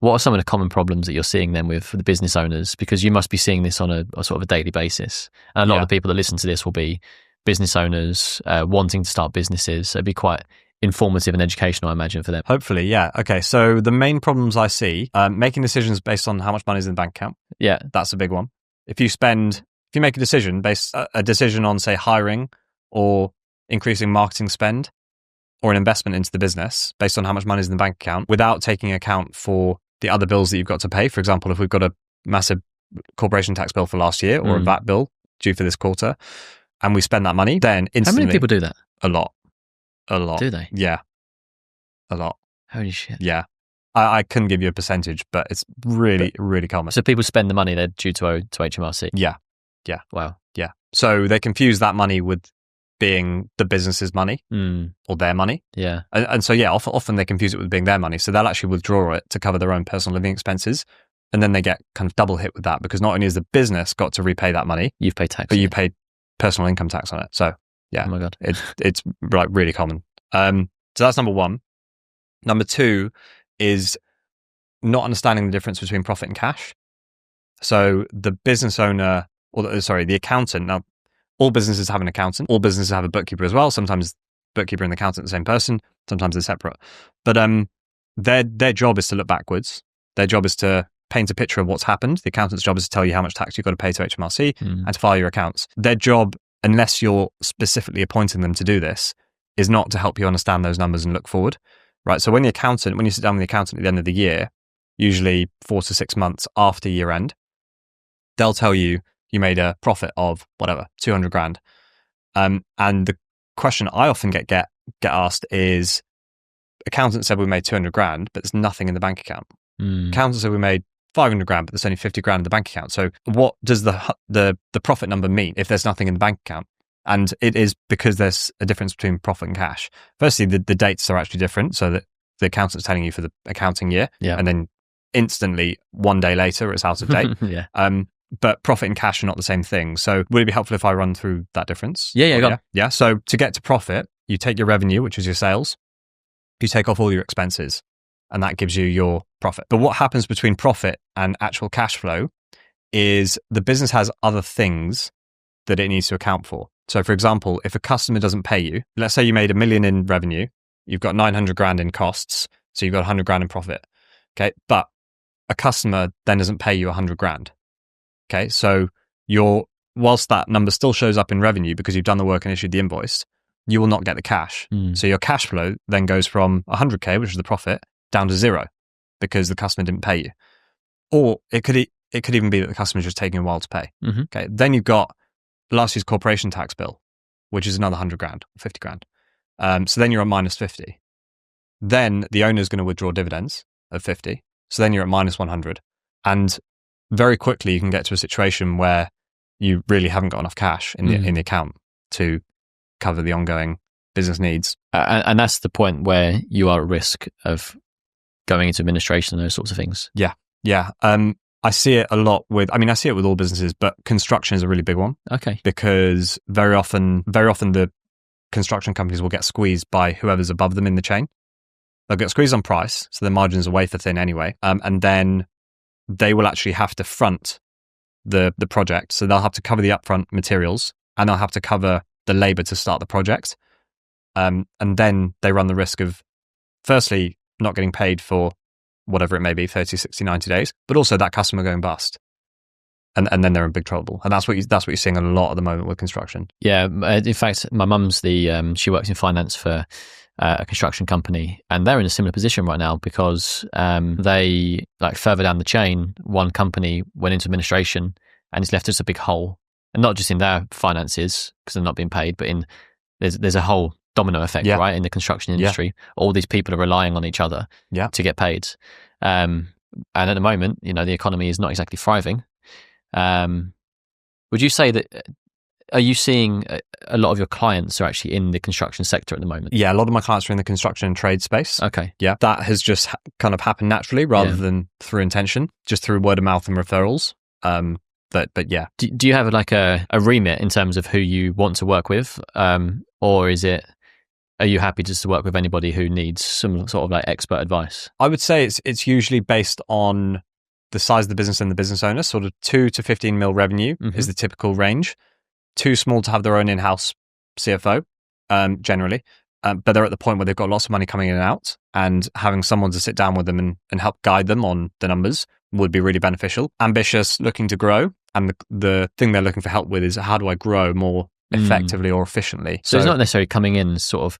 What are some of the common problems that you're seeing then with the business owners? Because you must be seeing this on a sort of a daily basis. And a lot of the people that listen to this will be business owners wanting to start businesses. So it'd be quite informative and educational, I imagine, for them. Hopefully, yeah. Okay, so the main problems I see, making decisions based on how much money is in the bank account. Yeah. That's a big one. If you make a decision on, say, hiring or increasing marketing spend or an investment into the business based on how much money is in the bank account without taking account for the other bills that you've got to pay. For example, if we've got a massive corporation tax bill for last year or a VAT bill due for this quarter and we spend that money, then instantly... How many people do that? A lot. Do they? Yeah. A lot. Holy shit. Yeah. I couldn't give you a percentage, but it's really common. So people spend the money they're due to owe to HMRC? Yeah. Yeah. Wow. Yeah. So they confuse that money with being the business's money or their money. Yeah. And so, yeah, often they confuse it with being their money. So they'll actually withdraw it to cover their own personal living expenses. And then they get kind of double hit with that because not only has the business got to repay that money, you've paid tax, but you paid personal income tax on it. So, yeah. Oh my God. It's like really common. So that's number one. Number two is not understanding the difference between profit and cash. So the business owner, the accountant, now all businesses have an accountant, all businesses have a bookkeeper as well. Sometimes bookkeeper and the accountant are the same person, sometimes they're separate. But their job is to look backwards. Their job is to paint a picture of what's happened. The accountant's job is to tell you how much tax you've got to pay to HMRC and to file your accounts. Their job, unless you're specifically appointing them to do this, is not to help you understand those numbers and look forward, right? So when you sit down with the accountant at the end of the year, usually 4 to 6 months after year end, they'll tell you made a profit of whatever, 200 grand. And the question I often get asked is, accountant said we made 200 grand, but there's nothing in the bank account. Accountant said we made 500 grand, but there's only 50 grand in the bank account. So what does the profit number mean if there's nothing in the bank account? And it is because there's a difference between profit and cash. Firstly, the dates are actually different, so that the accountant's telling you for the accounting year, and then instantly, one day later, it's out of date. Yeah. But profit and cash are not the same thing. So would it be helpful if I run through that difference? Yeah. So to get to profit, you take your revenue, which is your sales, you take off all your expenses, and that gives you your profit. But what happens between profit and actual cash flow is the business has other things that it needs to account for. So for example, if a customer doesn't pay you, let's say you made $1 million in revenue, you've got 900 grand in costs, so you've got 100 grand in profit. Okay. But a customer then doesn't pay you 100 grand. Okay. So whilst that number still shows up in revenue because you've done the work and issued the invoice, you will not get the cash. So your cash flow then goes from 100K, which is the profit, down to 0 because the customer didn't pay you. Or it could even be that the customer is just taking a while to pay. Okay. Then you've got last year's corporation tax bill, which is another 100 grand, 50 grand. So then you're at minus 50. Then the owner is going to withdraw dividends of 50. So then you're at minus 100. And very quickly you can get to a situation where you really haven't got enough cash in the account to cover the ongoing business needs. And that's the point where you are at risk of going into administration and those sorts of things. Yeah. I see it a lot I see it with all businesses, but construction is a really big one. Okay. Because very often the construction companies will get squeezed by whoever's above them in the chain. They'll get squeezed on price, so their margins are wafer thin anyway. And then they will actually have to front the project. So they'll have to cover the upfront materials and they'll have to cover the labor to start the project. And then they run the risk of, firstly, not getting paid for whatever it may be, 30, 60, 90 days, but also that customer going bust. And then they're in big trouble. And that's what you're seeing a lot at the moment with construction. Yeah. In fact, my mum's she works in finance for a construction company, and they're in a similar position right now because they, like further down the chain, one company went into administration and it's left us a big hole. And not just in their finances, because they're not being paid, but there's a whole domino effect, right, in the construction industry. All these people are relying on each other to get paid. And at the moment, the economy is not exactly thriving. Would you say that, are you seeing a lot of your clients are actually in the construction sector at the moment? Yeah, a lot of my clients are in the construction and trade space. Okay. Yeah, that has just kind of happened naturally rather than through intention, just through word of mouth and referrals. But yeah. Do you have like a remit in terms of who you want to work with? Or are are you happy just to work with anybody who needs some sort of like expert advice? I would say it's usually based on the size of the business and the business owner. Sort of 2 to 15 mil revenue is the typical range. Too small to have their own in-house CFO, generally. But they're at the point where they've got lots of money coming in and out, and having someone to sit down with them and help guide them on the numbers would be really beneficial. Ambitious, looking to grow. And the thing they're looking for help with is, how do I grow more effectively or efficiently? So it's not necessarily coming in and sort of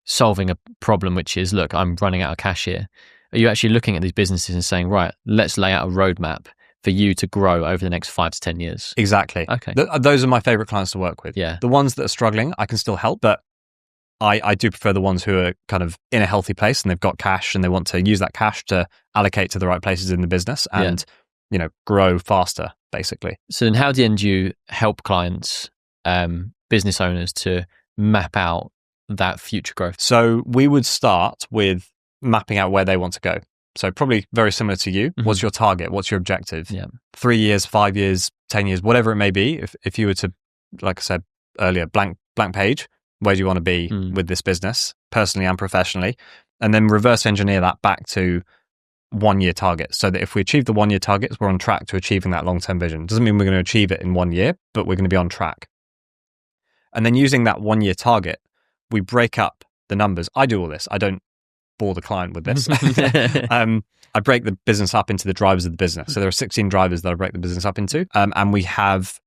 solving a problem, which is, look, I'm running out of cash here. Are you actually looking at these businesses and saying, right, let's lay out a roadmap for you to grow over the next 5 to 10 years? Exactly. Okay. Those are my favorite clients to work with. Yeah. The ones that are struggling, I can still help, but I do prefer the ones who are kind of in a healthy place and they've got cash and they want to use that cash to allocate to the right places in the business and, grow faster, basically. So then how do you help clients, business owners, to map out that future growth? So we would start with mapping out where they want to go. So probably very similar to you. What's your target? What's your objective? 3 years, 5 years, 10 years, whatever it may be. If you were to, like I said earlier, blank page, where do you want to be with this business, personally and professionally? And then reverse engineer that back to 1 year target, so that if we achieve the 1 year targets, we're on track to achieving that long-term vision. Doesn't mean we're going to achieve it in 1 year, but we're going to be on track. And then using that 1 year target, we break up the numbers. I do all this. I don't bore the client with this. I break the business up into the drivers of the business. So there are 16 drivers that I break the business up into. And we have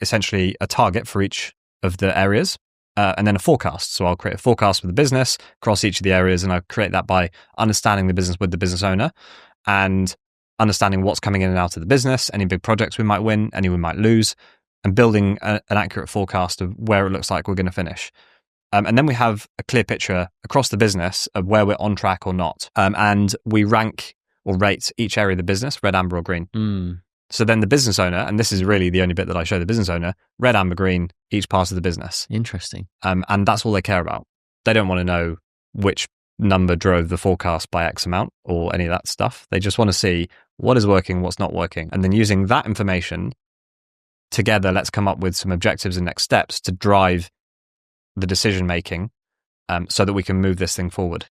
essentially a target for each of the areas. And then a forecast. So I'll create a forecast for the business across each of the areas, and I create that by understanding the business with the business owner and understanding what's coming in and out of the business, any big projects we might win, any we might lose, and building an accurate forecast of where it looks like we're going to finish. And then we have a clear picture across the business of where we're on track or not. And we rank or rate each area of the business, red, amber, or green. So then the business owner, and this is really the only bit that I show the business owner, red, amber, green, each part of the business. Interesting. And that's all they care about. They don't want to know which number drove the forecast by X amount or any of that stuff. They just want to see what is working, what's not working. And then using that information together, let's come up with some objectives and next steps to drive the decision making so that we can move this thing forward.